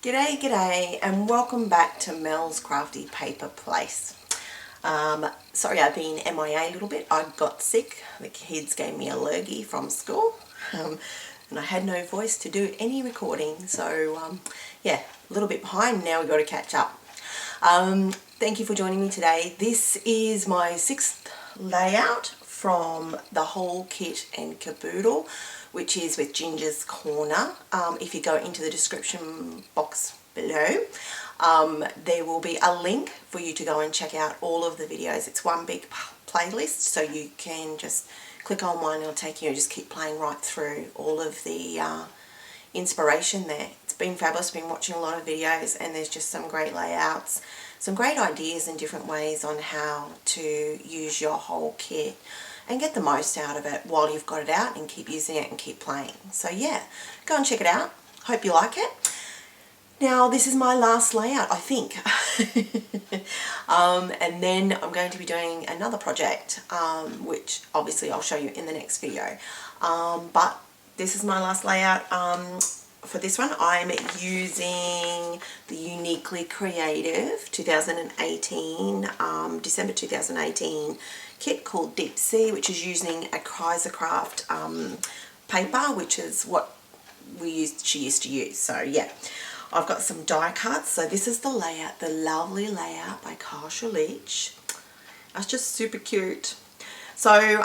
G'day, and welcome back to Mel's Crafty Paper Place. Sorry I've been MIA a little bit. I got sick. The kids gave me a lurgy from school, and I had no voice to do any recording. So yeah, a little bit behind. Now we've got to catch up. Thank you for joining me today. This is my 6th layout from the whole kit and Caboodle, which is with Ginger's Corner. If you go into the description box below, there will be a link for you to go and check out all of the videos. It's one big playlist, so you can just click on one and it'll take you, just keep playing right through all of the inspiration there. It's been fabulous. Been watching a lot of videos, and there's just some great layouts, some great ideas and different ways on how to use your whole kit and get the most out of it while you've got it out, and keep using it and keep playing. So yeah, go and check it out. Hope you like it. Now this is my last layout, I think. And then I'm going to be doing another project, which obviously I'll show you in the next video. But this is my last layout. For this one, I'm using the Uniquely Creative 2018, December 2018 kit called Deep Sea, which is using a Craft paper, which is what she used to use. So yeah, I've got some die cuts. So this is the layout, the lovely layout by Kasha Leach. That's just super cute. So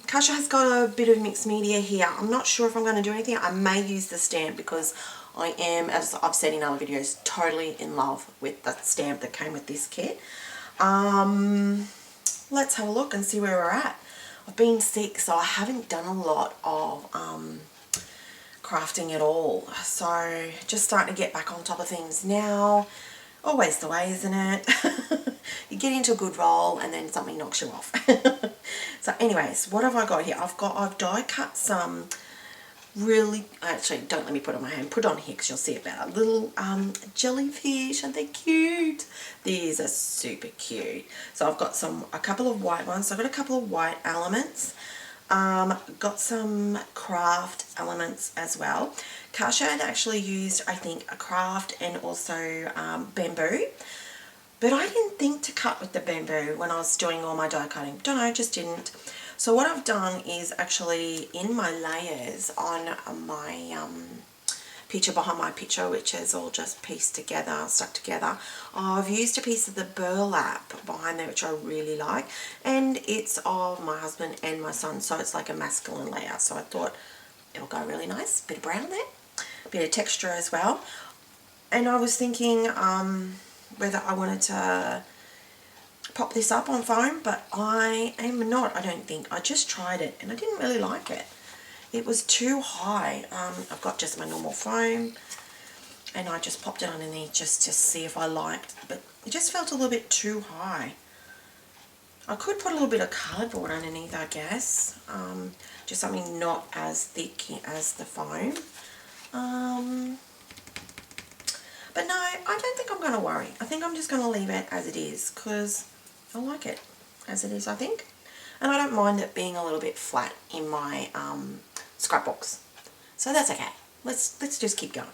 Kasha has got a bit of mixed media here. I'm not sure if I'm going to do anything. I may use the stamp because I am, as I've said in other videos, totally in love with the stamp that came with this kit. Let's have a look and see where we're at. I've been sick, so I haven't done a lot of crafting at all. So just starting to get back on top of things now. Always the way, isn't it? You get into a good roll and then something knocks you off. So anyways, what have I got here? I've die cut some really, actually don't let me put it on my hand, put it on here because you'll see it better. Little jellyfish, aren't they cute? These are super cute. So I've got a couple of white ones. So I've got a couple of white elements. Got some craft elements as well. Kasha had actually used, I think, a craft and also bamboo. But I didn't think to cut with the bamboo when I was doing all my die cutting. Don't know, just didn't. So what I've done is actually in my layers on my picture behind my picture, which is all just pieced together, stuck together, I've used a piece of the burlap behind there, which I really like. And it's of my husband and my son, so it's like a masculine layout. So I thought it'll go really nice. Bit of brown there, a bit of texture as well. And I was thinking whether I wanted to pop this up on foam, but I am not, I don't think. I just tried it and I didn't really like it. It was too high. I've got just my normal foam and I just popped it underneath just to see if I liked, but it just felt a little bit too high. I could put a little bit of cardboard underneath, I guess. Just something not as thick as the foam. But no, I don't think I'm going to worry. I think I'm just going to leave it as it is because I like it as it is, I think. And I don't mind it being a little bit flat in my scrapbooks. So that's okay. Let's just keep going.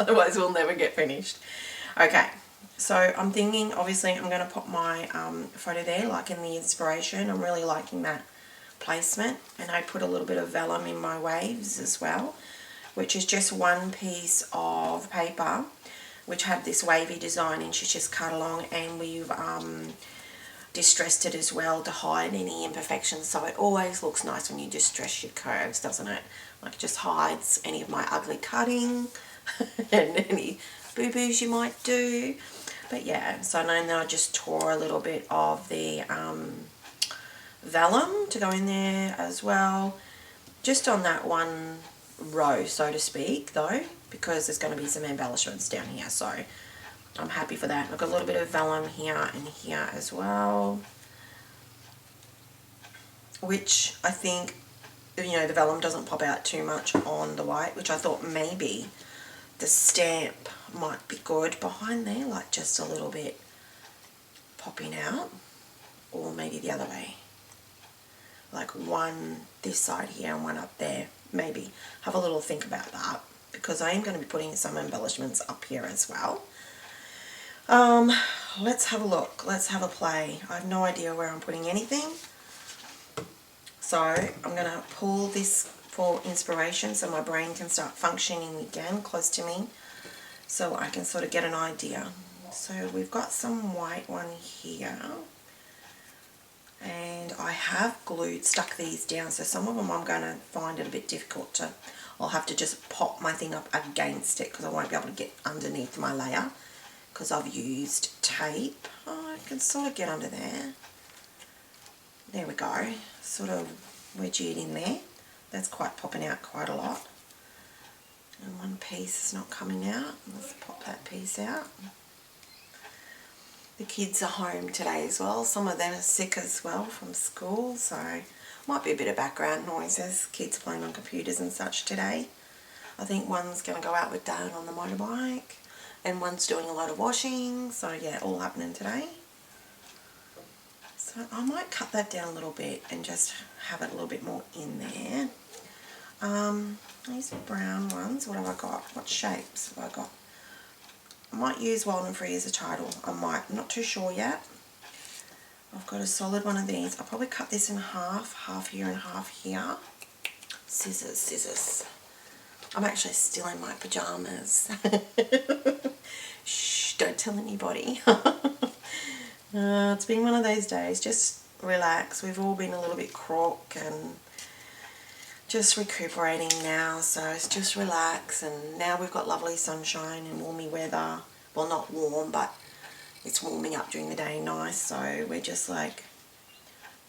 Otherwise we'll never get finished. Okay, so I'm thinking, obviously I'm going to put my photo there, like in the inspiration. I'm really liking that placement. And I put a little bit of vellum in my waves as well, which is just one piece of paper which had this wavy design, and she's just cut along, and we've distressed it as well to hide any imperfections. So it always looks nice when you distress your curves, doesn't it? Like it just hides any of my ugly cutting and any boo-boos you might do. But yeah, so then I just tore a little bit of the vellum to go in there as well, just on that one row, so to speak, though, because there's going to be some embellishments down here, so I'm happy for that. I've got a little bit of vellum here and here as well, which I think, you know, the vellum doesn't pop out too much on the white, which I thought maybe the stamp might be good behind there, like just a little bit popping out, or maybe the other way, like one this side here and one up there. Maybe have a little think about that. because I am going to be putting some embellishments up here as well. Let's have a look. Let's have a play. I have no idea where I'm putting anything. So I'm going to pull this for inspiration so my brain can start functioning again close to me, so I can sort of get an idea. So we've got some white one here, and I have stuck these down, so some of them I'm going to find it a bit difficult to, I'll have to just pop my thing up against it because I won't be able to get underneath my layer because I've used tape. Oh, I can sort of get under there. There we go, sort of wedge it in there. That's quite popping out quite a lot. And one piece is not coming out. Let's pop that piece out. The kids are home today as well. Some of them are sick as well from school, so might be a bit of background noises. Kids playing on computers and such today. I think one's going to go out with Dad on the motorbike, and one's doing a lot of washing. So yeah, all happening today. So I might cut that down a little bit and just have it a little bit more in there. These brown ones, what have I got? What shapes have I got? I might use Wild and Free as a title. I might, I'm not too sure yet. I've got a solid one of these. I'll probably cut this in half, half here and half here. Scissors, scissors. I'm actually still in my pajamas. Shh, don't tell anybody. It's been one of those days. Just relax. We've all been a little bit crook and just recuperating now, so it's just relax. And now we've got lovely sunshine and warmy weather. Well, not warm, but it's warming up during the day, nice. So we're just like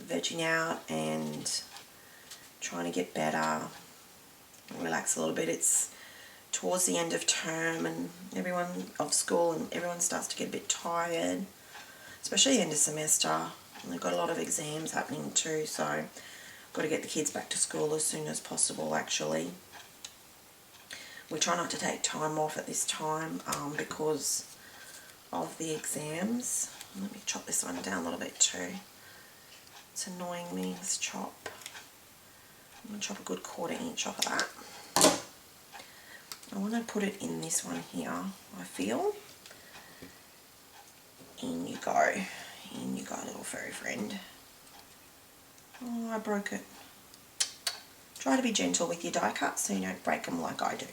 vegging out and trying to get better, relax a little bit. It's towards the end of term and everyone of school, and everyone starts to get a bit tired, especially the end of semester. And they've got a lot of exams happening too, so got to get the kids back to school as soon as possible. Actually, we try not to take time off at this time because of the exams. Let me chop this one down a little bit too. It's annoying me, this chop. I'm going to chop a good 1/4 inch off of that. I want to put it in this one here, I feel. In you go. In you go, little furry friend. Oh, I broke it. Try to be gentle with your die cuts so you don't break them like I do.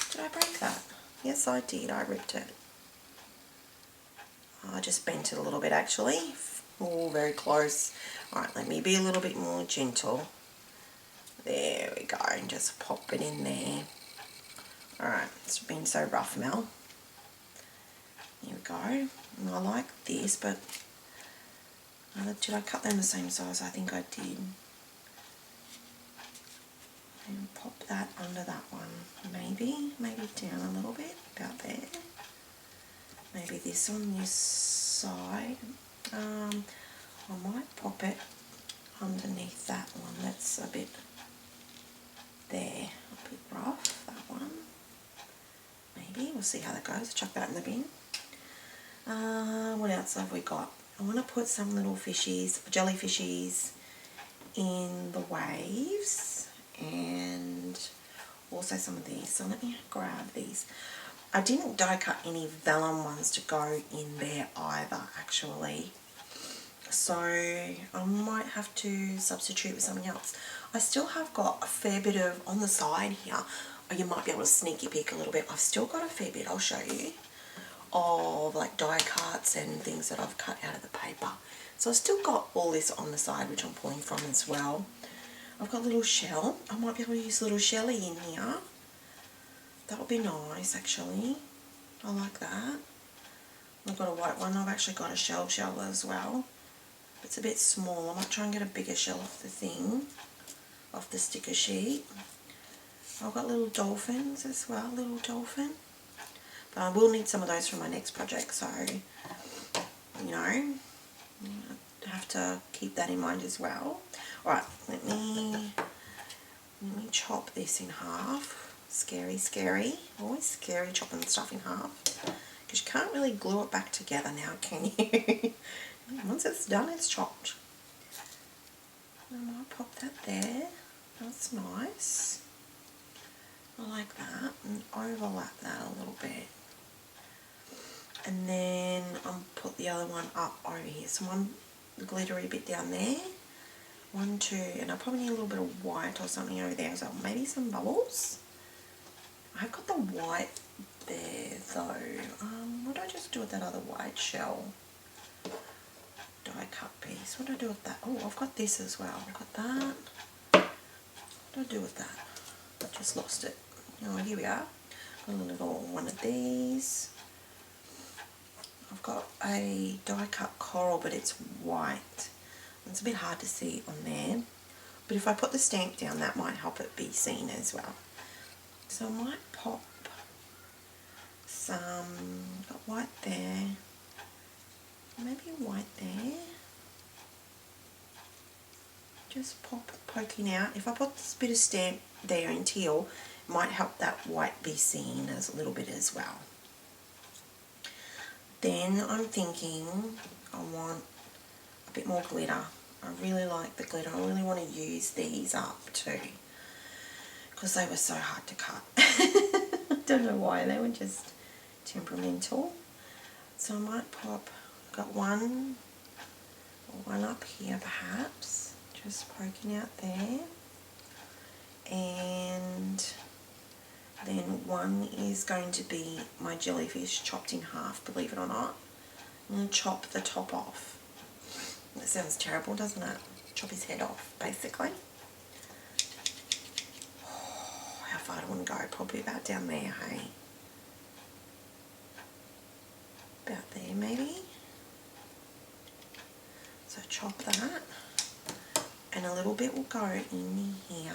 Did I break that? Yes, I did. I ripped it. I just bent it a little bit actually. Oh, very close. Alright, let me be a little bit more gentle. There we go. And just pop it in there. Alright, it's been so rough, Mel. Here we go. And I like this, but did I cut them the same size? I think I did. And pop that under that one. Maybe down a little bit, about there. Maybe this on this side. I might pop it underneath that one. That's a bit there, a bit rough, that one. Maybe, we'll see how that goes. Chuck that in the bin. What else have we got? I want to put some little fishies, jellyfishies in the waves, and also some of these. So let me grab these. I didn't die cut any vellum ones to go in there either, actually. So I might have to substitute with something else. I still have got a fair bit of, on the side here, or you might be able to sneaky peek a little bit. I've still got a fair bit, I'll show you, of like die cuts and things that I've cut out of the paper. So I've still got all this on the side, which I'm pulling from as well. I've got a little shell. I might be able to use a little shelly in here. That would be nice, actually. I like that. I've got a white one. I've actually got a shell as well. It's a bit small. I might try and get a bigger shell off the thing, off the sticker sheet. I've got little dolphins as well, little dolphin. But I will need some of those for my next project, so, you know, I have to keep that in mind as well. Alright, let me chop this in half. Scary, scary. Always scary chopping stuff in half. Because you can't really glue it back together now, can you? Once it's done, it's chopped. I might pop that there. That's nice. I like that. and overlap that a little bit. And then I'll put the other one up over here. So one glittery bit down there. 1, 2, and I probably need a little bit of white or something over there as well. Maybe some bubbles. I've got the white there though. What do I just do with that other white shell? Die cut piece. What do I do with that? Oh, I've got this as well. I've got that. What do I do with that? I just lost it. Oh, here we are. Got a little one of these. I've got a die cut coral, but it's white. It's a bit hard to see on there. But if I put the stamp down, that might help it be seen as well. So I might pop some, got white there, maybe white there. Just poking out. If I put this bit of stamp there in teal, it might help that white be seen as a little bit as well. Then I'm thinking I want a bit more glitter. I really like the glitter. I really want to use these up too, because they were so hard to cut. I don't know why, they were just temperamental. So I might pop, got one up here perhaps, just poking out there. And then one is going to be my jellyfish chopped in half, believe it or not. I'm going to chop the top off. That sounds terrible, doesn't it? Chop his head off, basically. Oh, how far do I want to go? Probably about down there, hey? About there, maybe? So chop that. And a little bit will go in here.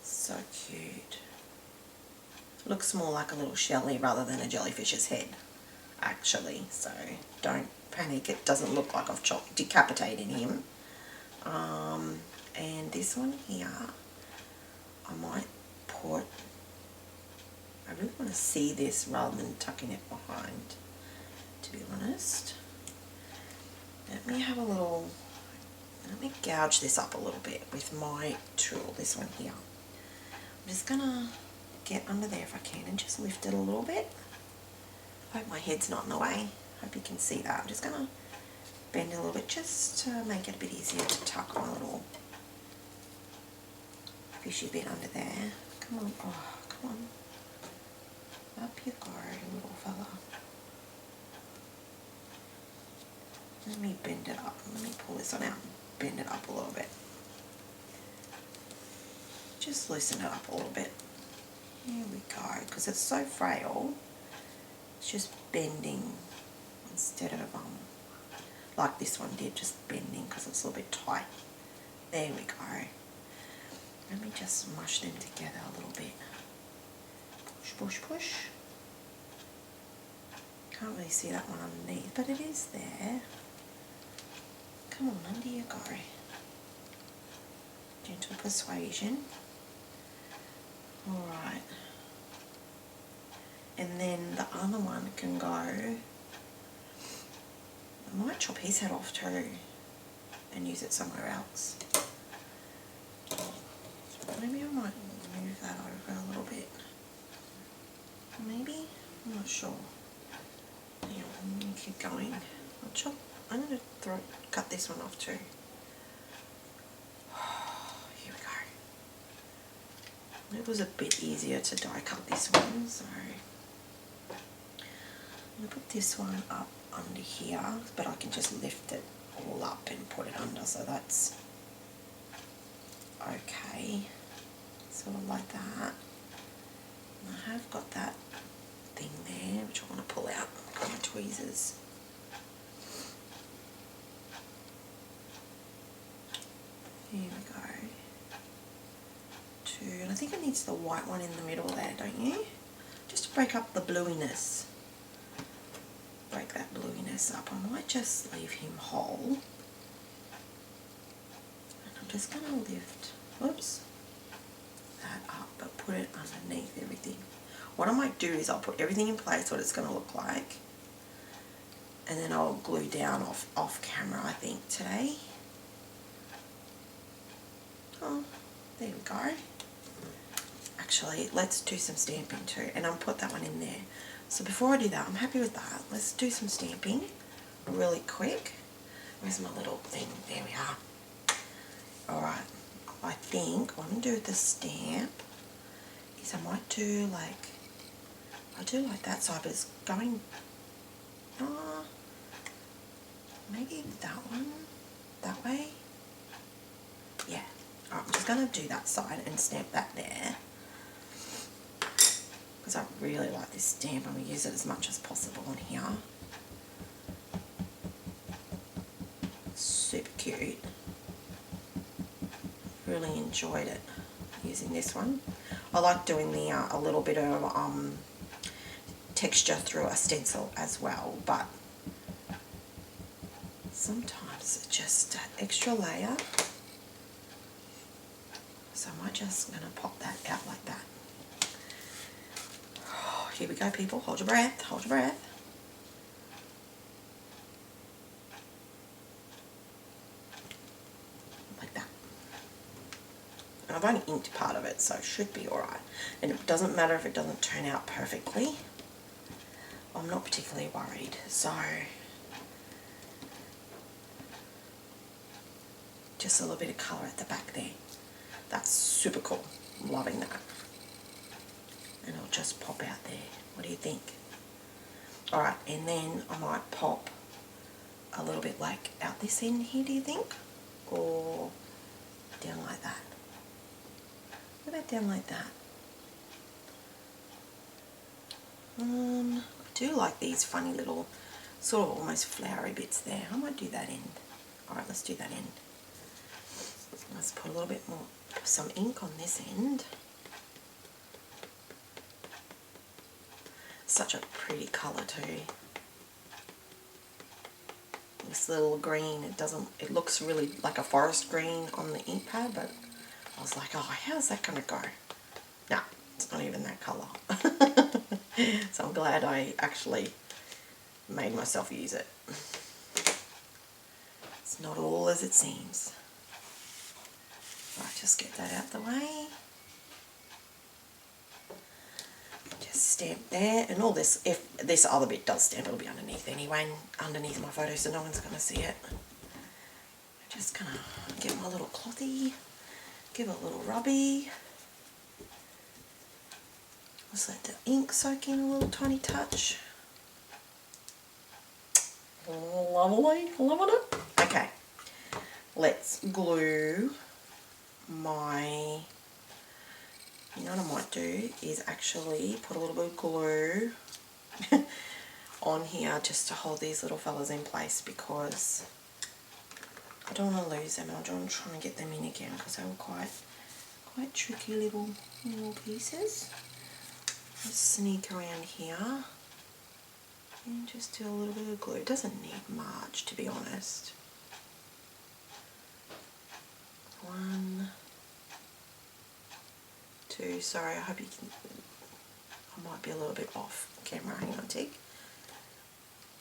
So cute. Looks more like a little shelly rather than a jellyfish's head, actually. So don't panic, it doesn't look like I've decapitated him. And this one here, I might put, I really want to see this rather than tucking it behind, to be honest. Let me have a little, let me gouge this up a little bit with my tool, this one here. I'm just going to get under there if I can and just lift it a little bit. I hope my head's not in the way. Hope you can see that. I'm just going to bend it a little bit just to make it a bit easier to tuck my little fishy bit under there. Come on. Oh, come on. Up you go, little fella. Let me bend it up. Let me pull this one out and bend it up a little bit. Just loosen it up a little bit. Here we go. Because it's so frail, it's just bending instead of like this one did, just bending because it's a little bit tight. There we go. Let me just mush them together a little bit. Push, push, push. Can't really see that one underneath, but it is there. Come on, under you go. Gentle persuasion. Alright. And then the other one can go, I might chop his head off too and use it somewhere else. Maybe I might move that over a little bit. Maybe? I'm not sure. Hang on, I'm going to keep going. I'm going to cut this one off too. Here we go. It was a bit easier to die cut this one, so I'm going to put this one up under here, but I can just lift it all up and put it under, so that's okay. Sort of like that. And I have got that thing there, which I want to pull out. I've got my tweezers. Here we go. Two, and I think it needs the white one in the middle there, don't you? Just to break up the bluiness. Break that bluiness up. I might just leave him whole. And I'm just going to lift, whoops, that up, but put it underneath everything. What I might do is I'll put everything in place, what it's going to look like, and then I'll glue down off camera, I think, today. Oh, there we go. actually, let's do some stamping too, and I'll put that one in there. So before I do that, I'm happy with that. Let's do some stamping really quick. Where's my little thing? There we are. Alright, I think what I'm going to do with the stamp is I might do like, I do like that side, but it's going, maybe that one, that way. Yeah. Alright, I'm just going to do that side and stamp that there. Because I really like this stamp. I'm going to use it as much as possible on here. Super cute. Really enjoyed it using this one. I like doing the a little bit of texture through a stencil as well, but sometimes it's just an extra layer. So I might just gonna pop that out like that. Oh, here we go, people. Hold your breath. Hold your breath. Like that. And I've only inked part of it, so it should be alright. And it doesn't matter if it doesn't turn out perfectly. I'm not particularly worried. So just a little bit of colour at the back there. That's super cool. I'm loving that. And it'll just pop out there. What do you think? Alright, and then I might pop a little bit like out this end here, do you think? Or down like that? What about down like that? I do like these funny little sort of almost flowery bits there. I might do that end. Alright, let's do that end. Let's put a little bit more, some ink on this end. Such a pretty colour too. This little green, it looks really like a forest green on the ink pad, but I was like, oh, how's that going to go? No, it's not even that colour. So I'm glad I actually made myself use it. It's not all as it seems. Right, just get that out the way. Just stamp there, and all this, if this other bit does stamp, it'll be underneath anyway, underneath my photo, so no one's going to see it. I'm just going to get my little clothy, give it a little rubby. Just let the ink soak in a little tiny touch. Lovely, loving it. Okay, let's glue my, you know what I might do is actually put a little bit of glue on here just to hold these little fellas in place, because I don't want to lose them. I'm trying to get them in again because they were quite tricky little pieces. Let's sneak around here and just do a little bit of glue. It doesn't need much, to be honest. 1, 2, sorry, I hope you can, I might be a little bit off camera, hang on a tick.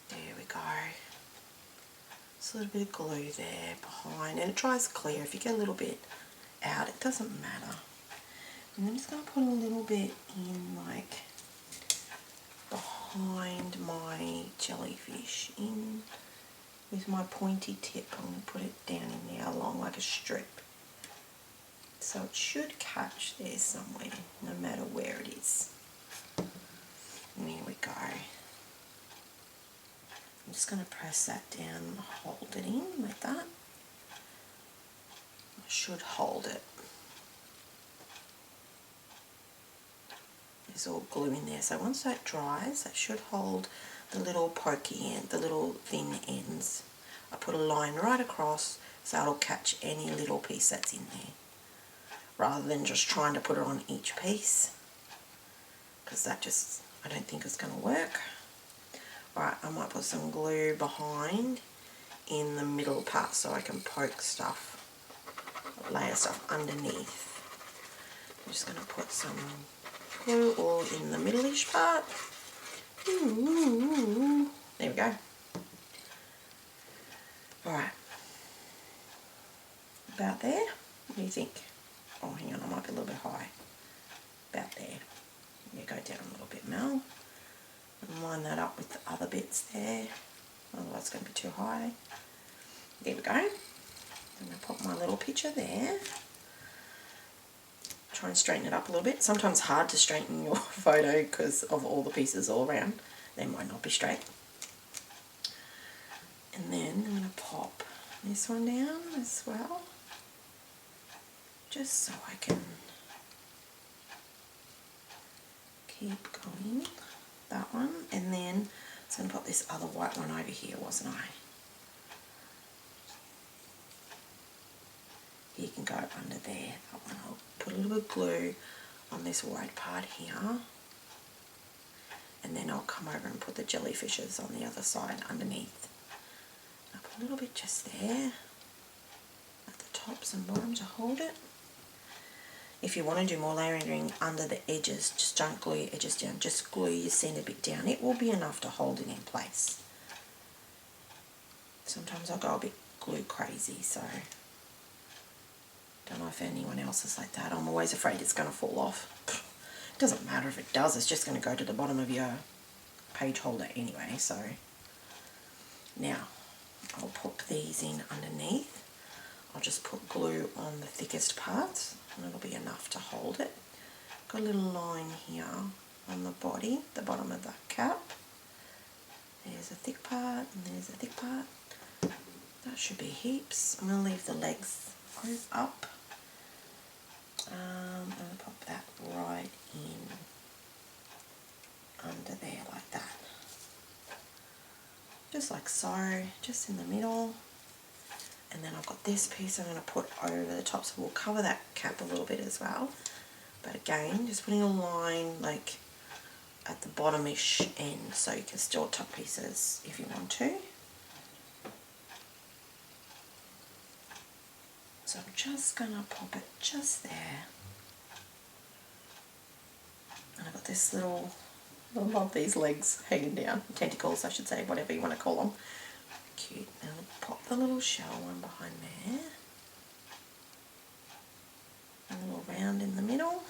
There we go. Just a little bit of glue there behind, and it dries clear. If you get a little bit out, it doesn't matter. And I'm just going to put a little bit in like behind my jellyfish in with my pointy tip. I'm going to put it down in there along like a strip. So it should catch there somewhere, no matter where it is. And there we go. I'm just going to press that down and hold it in like that. I should hold it. There's all glue in there, so once that dries, that should hold the little pokey end, the little thin ends. I put a line right across so it'll catch any little piece that's in there, rather than just trying to put it on each piece, because that just, I don't think it's going to work. Alright, I might put some glue behind in the middle part so I can poke stuff, layer stuff underneath. I'm just going to put some glue all in the middle-ish part. There we go. Alright. About there? What do you think? Oh, hang on, I might be a little bit high. about there. You go down a little bit, Mel, and line that up with the other bits there, otherwise it's going to be too high. There we go. I'm going to pop my little picture there. Try and straighten it up a little bit. Sometimes hard to straighten your photo because of all the pieces all around. They might not be straight. And then I'm going to pop this one down as well, just so I can keep going. That one, and then I was going to put this other white one over here, wasn't I? You can go under there. That one, I'll put a little bit of glue on this white part here, and then I'll come over and put the jellyfishes on the other side underneath. I'll put a little bit just there at the tops and bottom to hold it. If you want to do more layering under the edges, just don't glue your edges down, just glue your centre bit down. It will be enough to hold it in place. Sometimes I'll go a bit glue crazy, so don't know if anyone else is like that. I'm always afraid it's going to fall off. It doesn't matter if it does, it's just going to go to the bottom of your page holder anyway. So now I'll pop these in underneath. I'll just put glue on the thickest parts and it'll be enough to hold it. Got a little line here on the body, the bottom of the cap. There's a thick part and there's a thick part. That should be heaps. I'm going to leave the legs up. I'm going to pop that right in under there like that. Just like so, just in the middle. And then I've got this piece I'm going to put over the top, so we'll cover that cap a little bit as well. But again, just putting a line like at the bottom-ish end so you can still tuck pieces if you want to. So I'm just going to pop it just there. And I've got this little, I love these legs hanging down, tentacles I should say, whatever you want to call them. Cute. Now I'll pop the little shell one behind there. A little round in the middle.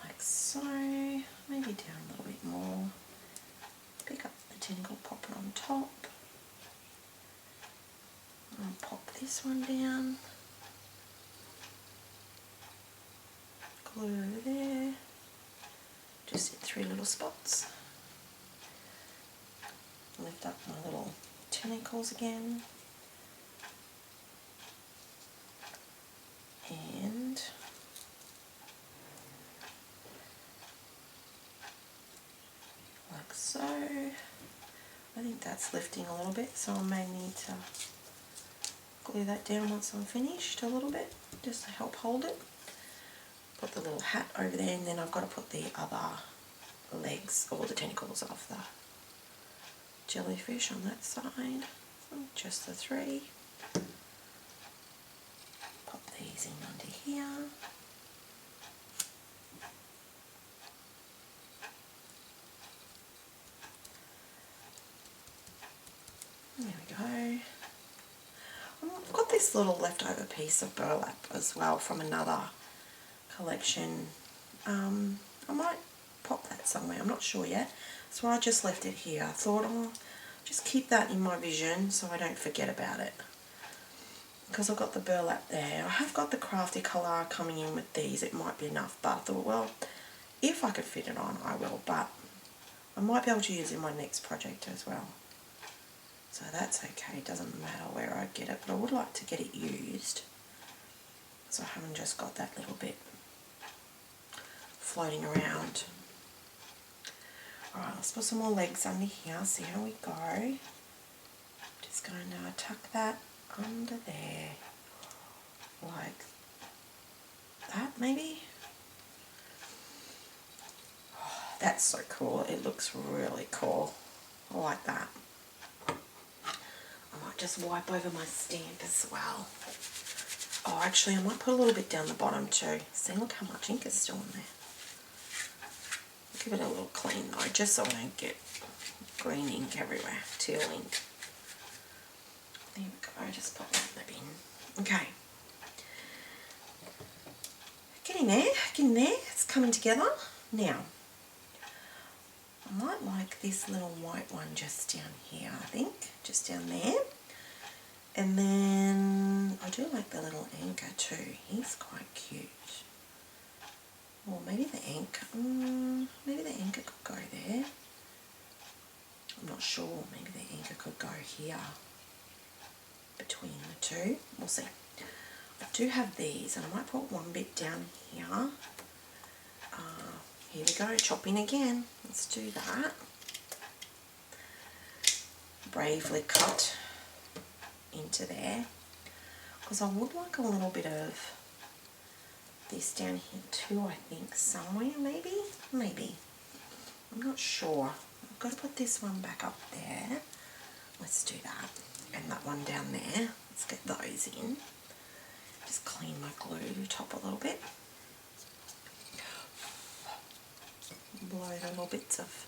Like so. Maybe down a little bit more. Pick up the tentacle, pop it on top. And pop this one down. Glue over there. Just in 3 little spots. Lift up my little tentacles again. And like so. I think that's lifting a little bit, so I may need to glue that down once I'm finished a little bit, just to help hold it. Put the little hat over there, and then I've got to put the other legs or the tentacles of the jellyfish on that side. Just the 3. Pop these in under here. There we go. I've got this little leftover piece of burlap as well from another collection. I might pop that somewhere, I'm not sure yet. So I just left it here. I thought I'll just keep that in my vision so I don't forget about it. Because I've got the burlap there. I have got the crafty colour coming in with these. It might be enough, but I thought, well, if I could fit it on, I will. But I might be able to use it in my next project as well. So that's okay. It doesn't matter where I get it, but I would like to get it used. So I haven't just got that little bit floating around. Alright, let's put some more legs under here, see how we go. Just going to tuck that under there, like that maybe. Oh, that's so cool, it looks really cool. I like that. I might just wipe over my stamp as well. Oh, actually I might put a little bit down the bottom too. See, look how much ink is still in there. Give it a little clean though, just so I don't get green ink everywhere, teal ink. There we go, just pop that in the bin. Okay, getting there. It's coming together. Now, I might like this little white one just down here, I think, just down there. And then I do like the little anchor too. He's quite cute. Or maybe the anchor, maybe the anchor could go there. I'm not sure, maybe the anchor could go here between the two. We'll see. I do have these, and I might put one bit down here. Here we go, chopping again. Let's do that. Bravely cut into there, because I would like a little bit of this down here too, I think, somewhere, maybe? Maybe. I'm not sure. I've got to put this one back up there. Let's do that. And that one down there. Let's get those in. Just clean my glue top a little bit. Blow the little bits of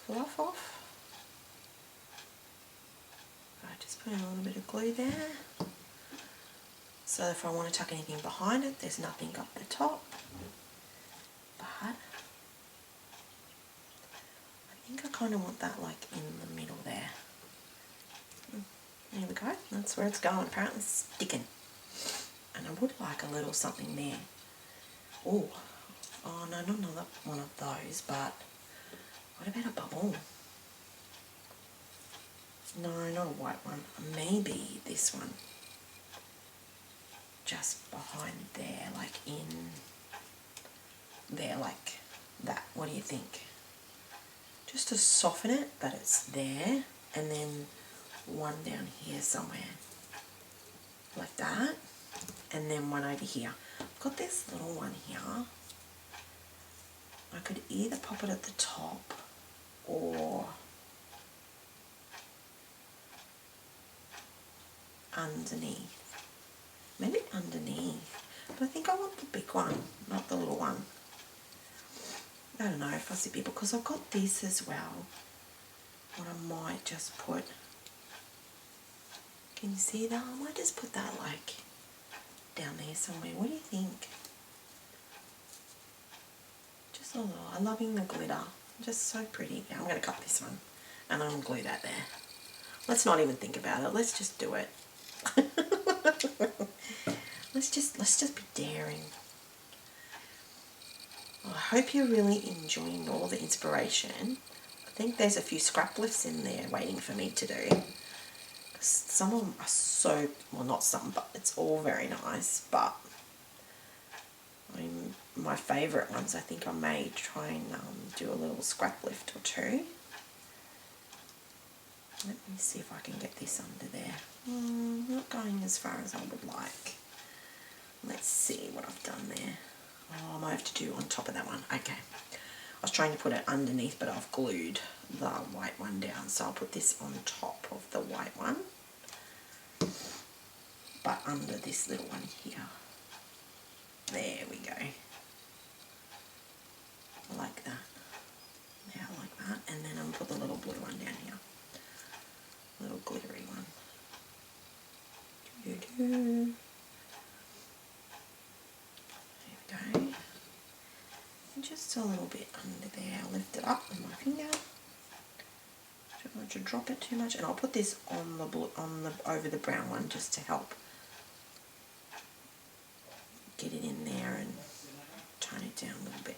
fluff off. Just put in a little bit of glue there. So if I want to tuck anything behind it, there's nothing up the top. But I think I kind of want that like in the middle there. There we go. That's where it's going. Apparently it's sticking. And I would like a little something there. Oh no, not another one of those, but what about a bubble? No, not a white one. Maybe this one. Just behind there, like in there, like that. What do you think? Just to soften it, but it's there. And then one down here somewhere. Like that. And then one over here. I've got this little one here. I could either pop it at the top or underneath. Maybe underneath. But I think I want the big one, not the little one. I don't know, fussy people, because I've got this as well. What I might just put, can you see that? I might just put that like down there somewhere. What do you think? Just a little. I'm loving the glitter. Just so pretty. Yeah, I'm going to cut this one and I'm going to glue that there. Let's not even think about it. Let's just do it. Let's just be daring. Well, I hope you're really enjoying all the inspiration. I think there's a few scrap lifts in there waiting for me to do. Some of them are so, well, not some, but it's all very nice. But my favourite ones, I think I may try and do a little scrap lift or two. Let me see if I can get this under there. Not going as far as I would like. Let's see what I've done there. Oh, I might have to do on top of that one. Okay. I was trying to put it underneath, but I've glued the white one down. So I'll put this on top of the white one. But under this little one here. There we go. Like that. Yeah, like that. And then I'll put the little blue one down here. Little glittery one. There we go. And just a little bit under there. I'll lift it up with my finger. Don't want to drop it too much. And I'll put this on the blue, over the brown one just to help get it in there and tone it down a little bit.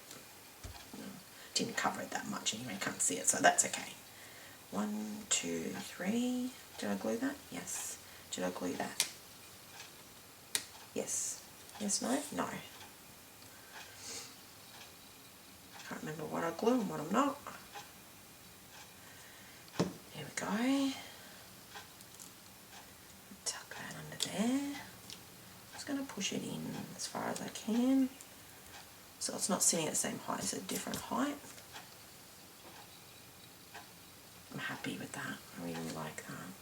Didn't cover it that much anyway, can't see it, so that's okay. 1, 2, 3. Did I glue that? Yes. Did I glue that? Yes. Yes, no? No. Can't remember what I glue and what I'm not. There we go. Tuck that under there. I'm just going to push it in as far as I can. So it's not sitting at the same height, it's a different height. I'm happy with that. I really like that.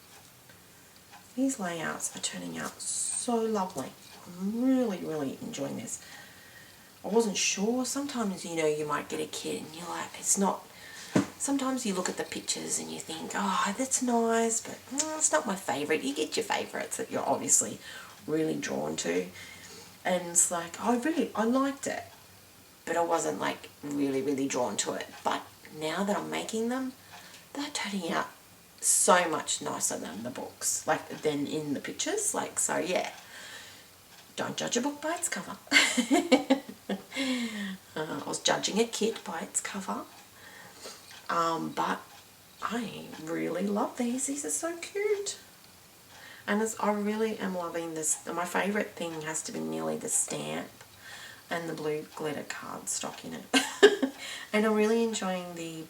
These layouts are turning out so lovely. I'm really, really enjoying this. I wasn't sure. Sometimes, you know, you might get a kit and you're like, it's not... Sometimes you look at the pictures and you think, oh, that's nice, but it's not my favourite. You get your favourites that you're obviously really drawn to. And it's like, I liked it, but I wasn't like really drawn to it. But now that I'm making them, they're turning out so much nicer than the books, like than in the pictures. Like, so yeah, don't judge a book by its cover. I was judging a kit by its cover, but I really love these. These are so cute. And I really am loving this. My favourite thing has to be nearly the stamp and the blue glitter cardstock in it. And I'm really enjoying the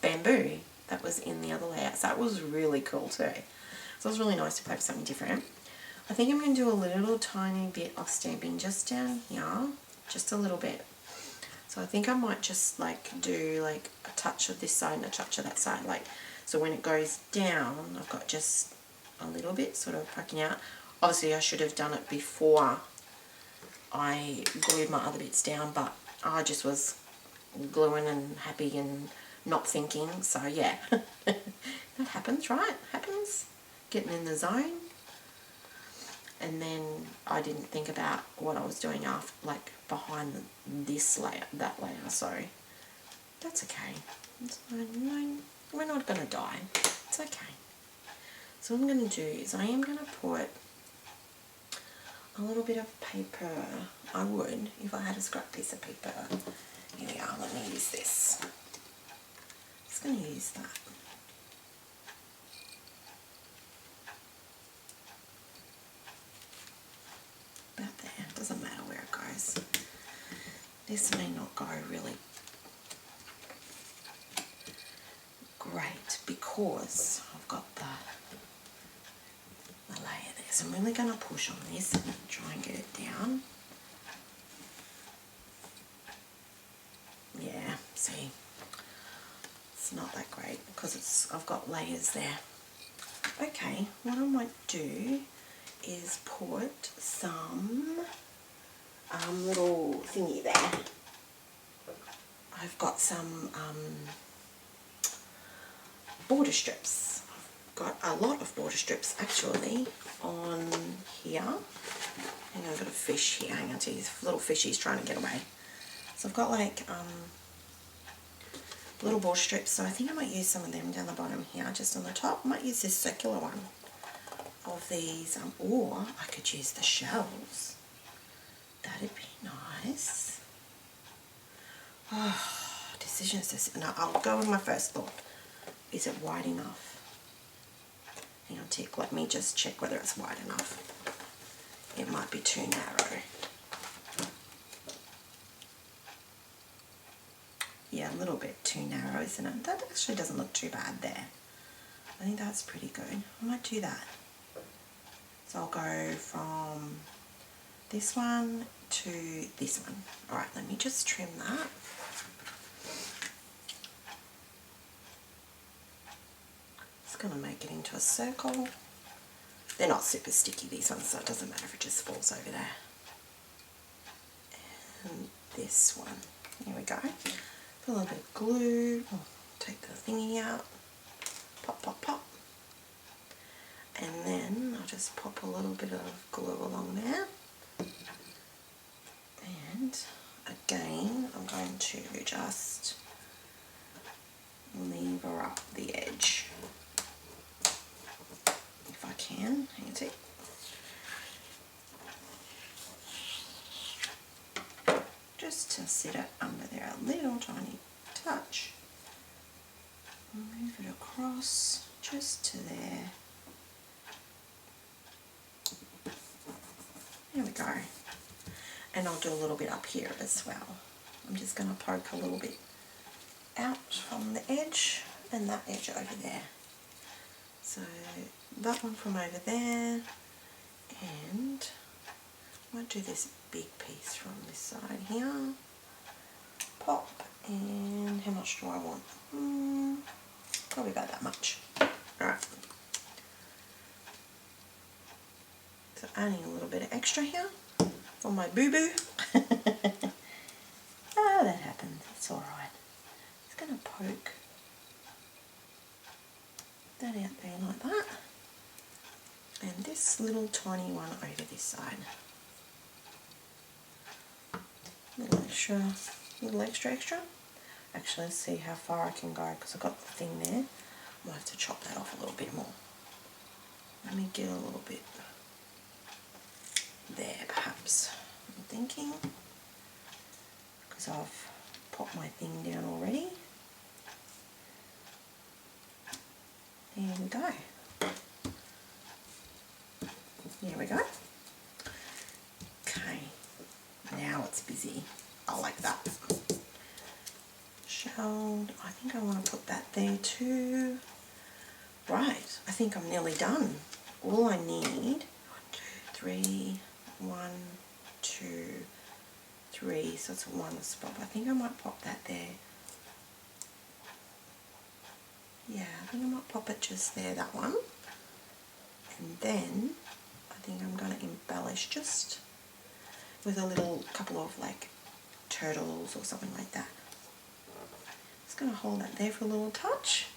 bamboo that was in the other layout. So that was really cool too. So it was really nice to play with something different. I think I'm going to do a little tiny bit of stamping just down here. Just a little bit. So I think I might just like do like a touch of this side and a touch of that side. Like, so when it goes down, I've got just a little bit sort of poking out. Obviously I should have done it before I glued my other bits down, but I just was gluing and happy and not thinking. So yeah, that happens, right? Happens. Getting in the zone. And then I didn't think about what I was doing after, like behind this layer, that layer. So that's okay. It's fine. We're not going to die. It's okay. So what I'm going to do is I am going to put a little bit of paper. I would if I had a scrap piece of paper. Here we are. Let me use this. I'm just going to use that. About there. Doesn't matter where it goes. This may not go really great because I've got the layer there. So I'm really going to push on this and try and get it down. Yeah, see, it's not that great because I've got layers there. Okay, what I might do is put some little thingy there. I've got some border strips. I've got a lot of border strips actually on here. And I've got a fish here. Hang on to these little fishies trying to get away. So I've got like little border strips. So I think I might use some of them down the bottom here, just on the top. I might use this circular one of these, or I could use the shells. That'd be nice. Oh, decisions. No, I'll go with my first thought. Is it wide enough? Hang on, tick. Let me just check whether it's wide enough. It might be too narrow. Yeah, a little bit too narrow, isn't it? That actually doesn't look too bad there. I think that's pretty good. I might do that. So I'll go from this one to this one. Alright, let me just trim that. Just going to make it into a circle. They're not super sticky, these ones, so it doesn't matter if it just falls over there. And this one. Here we go. Put a little bit of glue. Oh, take the thingy out. Pop, pop, pop. And then I'll just pop a little bit of glue along there. And again, I'm going to just lever up the edge. If I can, hang on a sec. Just to sit it under there a little tiny touch. Move it across just to there. There we go. And I'll do a little bit up here as well. I'm just going to poke a little bit out from the edge and that edge over there. So that one from over there, and I might do this big piece from this side here. Pop, and how much do I want? Probably about that much. Alright. So adding a little bit of extra here for my boo-boo. Ah, that happens. It's alright. Just going to poke that out there like that. And this little tiny one over this side. little extra. Actually, let's see how far I can go because I've got the thing there. I might have to chop that off a little bit more. Let me get a little bit there, perhaps. I'm thinking, because I've popped my thing down already. There we go. There we go. Okay, now it's busy. I like that. Shelled, I think I want to put that there too. Right, I think I'm nearly done. All I need, 1, 2, 3, so it's one spot. I think I might pop that there. Yeah, I think I might pop it just there, that one. And then I think I'm going to embellish just with a little couple of like turtles or something like that. Just going to hold that there for a little touch.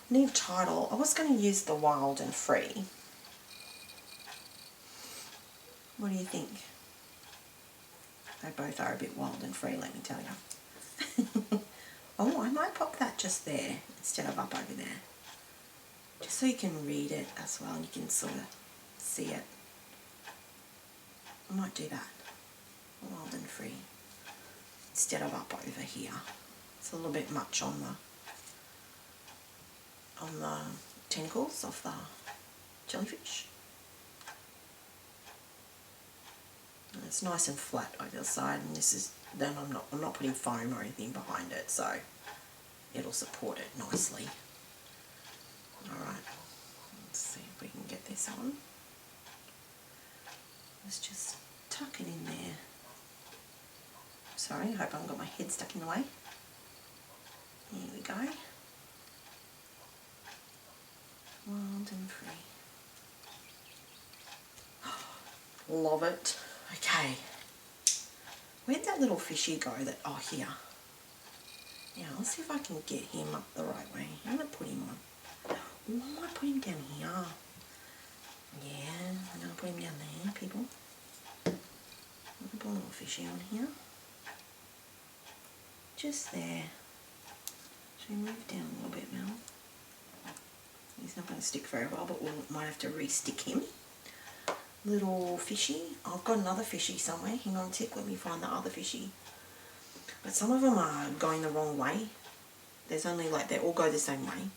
Need title. I was going to use the Wild and Free. What do you think? They both are a bit wild and free, let me tell you. Oh, I might pop that just there instead of up over there. Just so you can read it as well and you can sort of see it. I might do that. Wild and Free. Instead of up over here. It's a little bit much on the tentacles of the jellyfish. And it's nice and flat either side, and this is then I'm not putting foam or anything behind it, so it'll support it nicely. Alright, let's see if we can get this on. Let's just tuck it in there. Sorry, I hope I haven't got my head stuck in the way. Here we go. Wild and Free. Love it. Okay. Where'd that little fishy go that, oh, here. Yeah, let's see if I can get him up the right way. I'm going to put him on. Oh, I might put him down here. Yeah, I'm going to put him down there, people. I'm going to put a little fishy on here. Just there. Should we move down a little bit, Mel? He's not going to stick very well, but we might have to re-stick him. Little fishy. I've got another fishy somewhere. Hang on a tick, let me find the other fishy. But some of them are going the wrong way. There's only like, they all go the same way.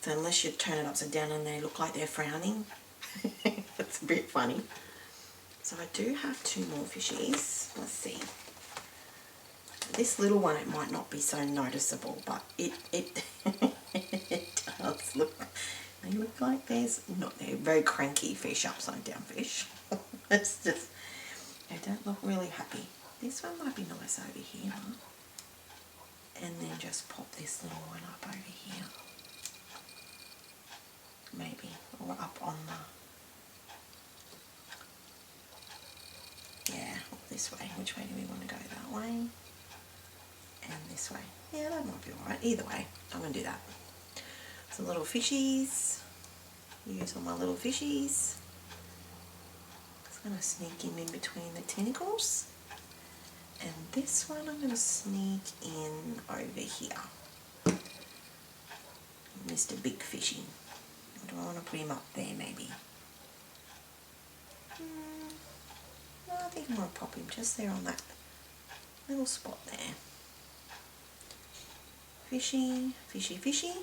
So unless you turn it upside down and they look like they're frowning, it's a bit funny. So I do have 2 more fishies. Let's see. This little one, it might not be so noticeable, but it it does look. They look like they're very cranky fish, upside down fish. It's just, they don't look really happy. This one might be nice over here. And then just pop this little one up over here. Maybe, or up on the, yeah, this way. Which way do we want to go? That way. And this way. Yeah, that might be alright. Either way, I'm going to do that. Some little fishies. Use all my little fishies. Just going to sneak him in between the tentacles. And this one I'm going to sneak in over here. Mr. Big Fishy. Do I want to put him up there maybe? No, I think I'm going to pop him just there on that little spot there. Fishy, fishy, fishy.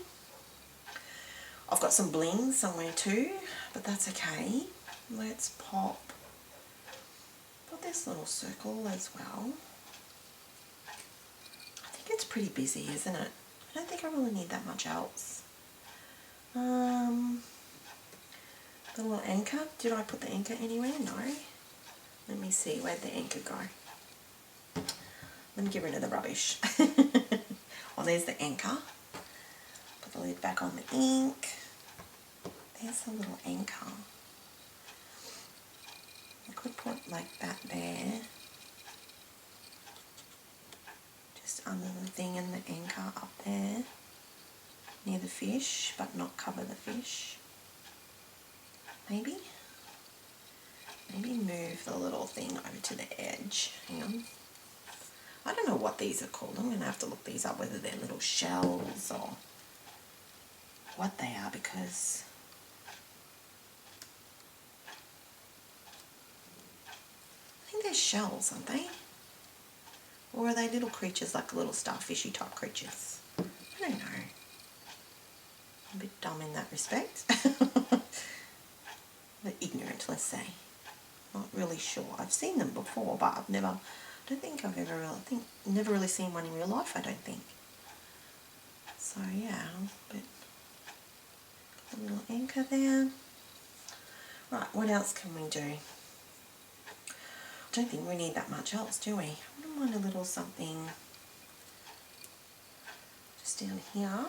I've got some bling somewhere too, but that's okay. Let's pop this little circle as well. I think it's pretty busy, isn't it? I don't think I really need that much else. The little anchor. Did I put the anchor anywhere? No. Let me see. Where'd the anchor go? Let me get rid of the rubbish. Oh, there's the anchor. Put the lid back on the ink. There's the little anchor. I could put like that there. Just under the thing and the anchor up there. Near the fish, but not cover the fish. Maybe? Maybe move the little thing over to the edge. Hang on. I don't know what these are called. I'm going to have to look these up, whether they're little shells or what they are, because I think they're shells, aren't they? Or are they little creatures, like little starfishy type creatures? I don't know. I'm a bit dumb in that respect. But ignorant, let's say. Not really sure. I've seen them before, but I've never, I don't think I've ever really, never really seen one in real life, I don't think. So yeah, but a little anchor there. Right, what else can we do? I don't think we need that much else, do we? I wouldn't mind a little something just down here.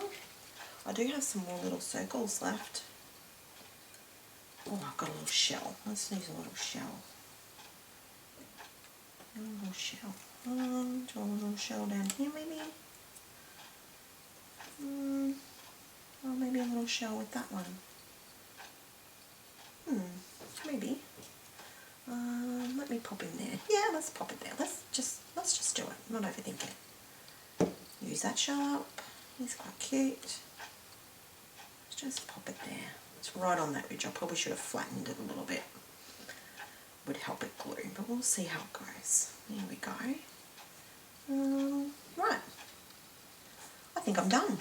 I do have some more little circles left. Oh, I've got a little shell. Let's use a little shell. A little shell. Do a little shell down here maybe. Or maybe a little shell with that one. Maybe. Let me pop in there. Yeah, let's pop it there. Let's just do it. Not overthink it. Use that shell up. He's quite cute. Let's just pop it there. It's right on that ridge. I probably should have flattened it a little bit. Would help it glue, but we'll see how it goes. There we go. Right. I think I'm done.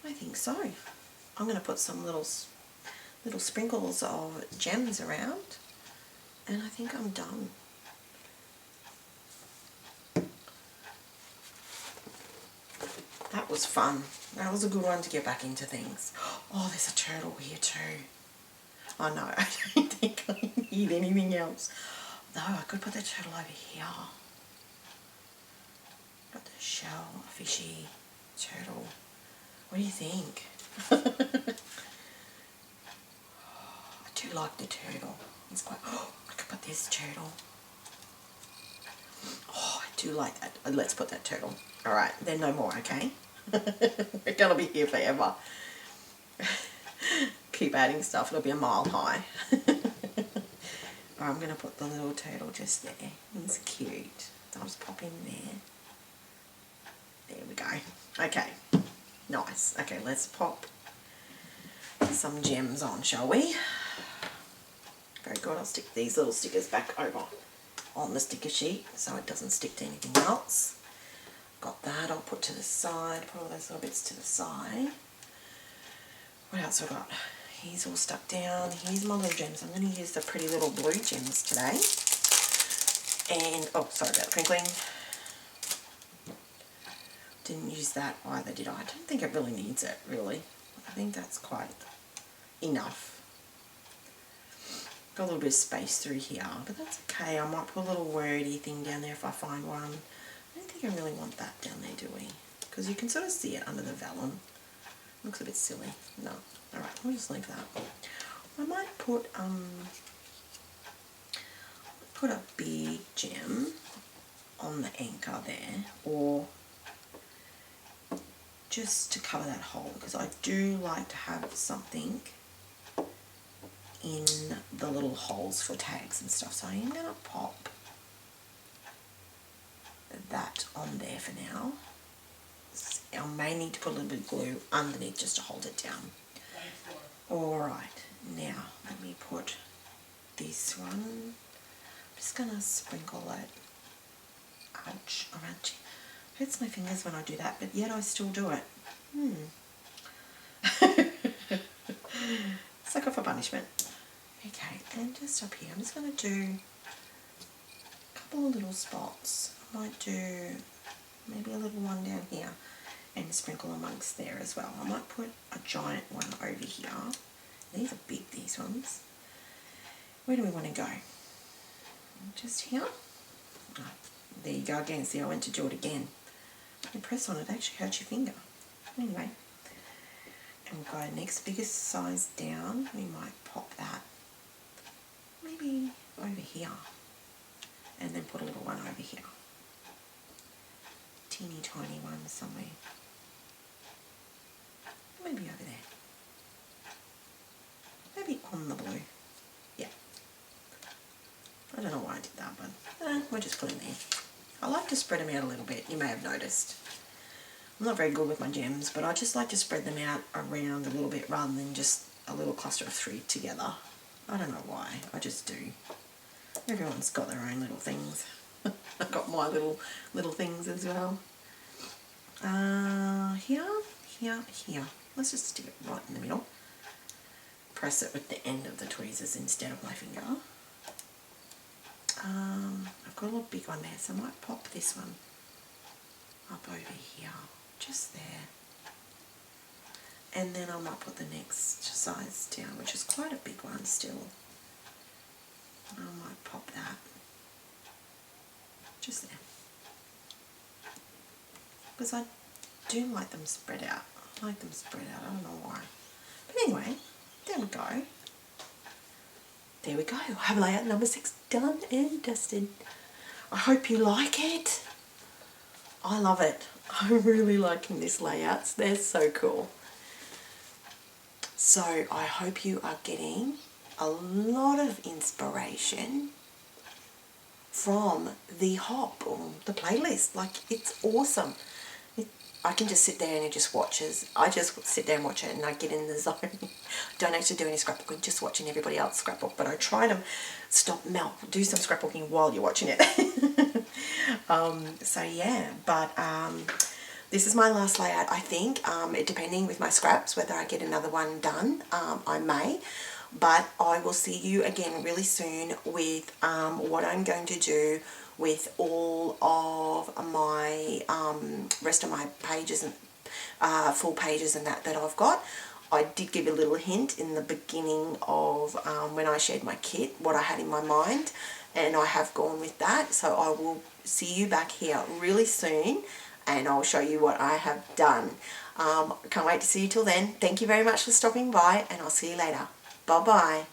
I think so. I'm going to put some little sprinkles of gems around, and I think I'm done. That was fun. That was a good one to get back into things. Oh, there's a turtle here too. Oh no, I don't think I need anything else. Though I could put the turtle over here. Got the shell, a fishy, turtle. What do you think? I do like the turtle. It's quite, oh, I could put this turtle. Oh, I do like that. Let's put that turtle. Alright, then no more, okay? We're going to be here forever. Keep adding stuff, it'll be a mile high. I'm going to put the little turtle just there. He's cute. I'll just pop in there. There we go. Okay, nice. Okay, let's pop some gems on, shall we? Very good. I'll stick these little stickers back over on the sticker sheet so it doesn't stick to anything else. Got that. I'll put to the side. Put all those little bits to the side. What else have I got? He's all stuck down. Here's my little gems. I'm going to use the pretty little blue gems today. And, oh, sorry about the crinkling. Didn't use that either, did I? I don't think it really needs it, really. I think that's quite enough. Got a little bit of space through here, but that's okay. I might put a little wordy thing down there if I find one. I don't think I really want that down there, do we? Because you can sort of see it under the vellum. Looks a bit silly. No. Alright, we'll just leave that. I might put a big gem on the anchor there, or just to cover that hole, because I do like to have something in the little holes for tags and stuff. So I am going to pop that on there for now. I may need to put a little bit of glue underneath just to hold it down. Alright, now let me put this one. I'm just going to sprinkle it. Ouch, ouch. Hurts my fingers when I do that, but yet I still do it. Sucker for punishment. Okay, and just up here, I'm just going to do a couple of little spots. I might do maybe a little one down here and sprinkle amongst there as well. I might put a giant one over here. These are big, these ones. Where do we want to go? Just here? Oh, there you go again. See, I went to do it again. You press on it, actually hurts your finger. Anyway, and we'll go next biggest size down. We might pop that maybe over here, and then put a little one over here. Teeny tiny one somewhere. Maybe over there. Maybe on the blue. I did that, but we'll just put them there. I like to spread them out a little bit, you may have noticed. I'm not very good with my gems, but I just like to spread them out around a little bit rather than just a little cluster of 3 together. I don't know why, I just do. Everyone's got their own little things. I've got my little things as well. Here, here, here. Let's just stick it right in the middle. Press it with the end of the tweezers instead of my finger. I've got a little big one there, so I might pop this one up over here, just there. And then I might put the next size down, which is quite a big one still. I might pop that just there. Because I do like them spread out. I like them spread out, I don't know why. But anyway, there we go. There we go. I have layout number 6 done and dusted. I hope you like it. I love it. I'm really liking these layouts. They're so cool. So I hope you are getting a lot of inspiration from the hop or the playlist. Like, it's awesome. I can just sit there and it just watches. I just sit there and watch it and I get in the zone. Don't actually do any scrapbooking, just watching everybody else scrapbook. But I try to do some scrapbooking while you're watching it. So yeah, but this is my last layout, I think. Depending with my scraps, whether I get another one done, I may. But I will see you again really soon with what I'm going to do with all of my rest of my pages and full pages and that I've got. I did give a little hint in the beginning of when I shared my kit, what I had in my mind, and I have gone with that. So I will see you back here really soon and I'll show you what I have done. Can't wait to see you till then. Thank you very much for stopping by and I'll see you later. Bye-bye.